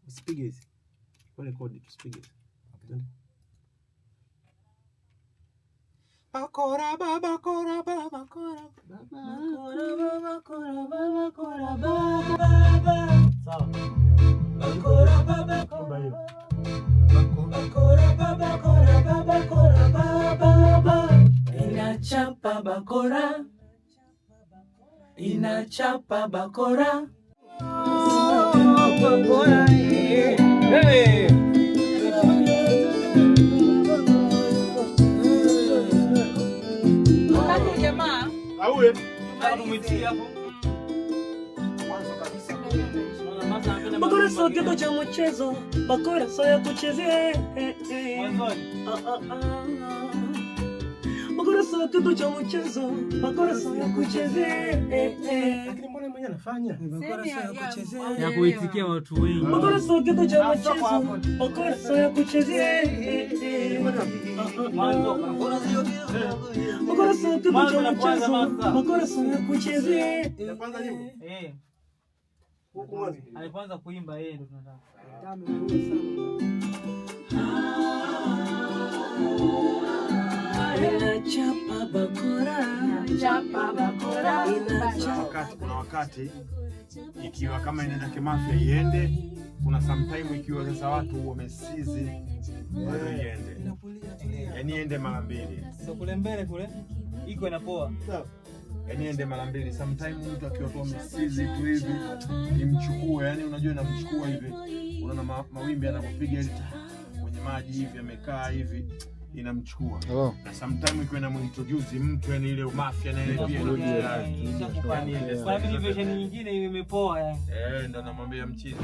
Usipige hizi. Pole kodi tusipige. Bakora baba kora baba kora baba kora baba kora baba. Sawa. Bakora baba kora baba kora baba. Inachapa bakora. Inachapa bakora. Bakora. Hey. Awe, tumeitia hapo. Mwanzo kabisa. Bakora sio kitu cha mchezo, bakora sio ya kuchezea. Mwanzo. Bakora sio kitu cha mchezo, bakora sio ya kuchezea. Lakini mbona mwenye anafanya? Bakora sio ya kuchezea. Ya kuitikia watu wengi. Bakora sio kitu cha mchezo, bakora sio ya kuchezea. Mwanzo. Bakora sio kitu cha mchezo, bakora sio ya kuchezea. Ya kwanza nyimbo? Huko mwanzo. Alianza kuimba yeye ndo tunataka. Tamu inachapa bakora, chapa bakora. Kuna wakati ikiwa kama inaenda kimafia iende, kuna sometime ikiwa sasa watu wamesizi bado iende. Yaani iende mara mbili. Sio kule mbele kule iko inapoa. Sawa. Yaani iende mara mbili. Sometime mtu akiwa tu amesizi tu hivi imchukue, yani unajua inamchukua hivi. Unaona mawimbi anapopiga ile kwenye maji hivi amekaa hivi inamchukua. Na sometime ikiwa inamintroduce mtu yani ile mafia na ile pia ndio kwa version nyingine imepoa yani. Ndio namwambia mchizi.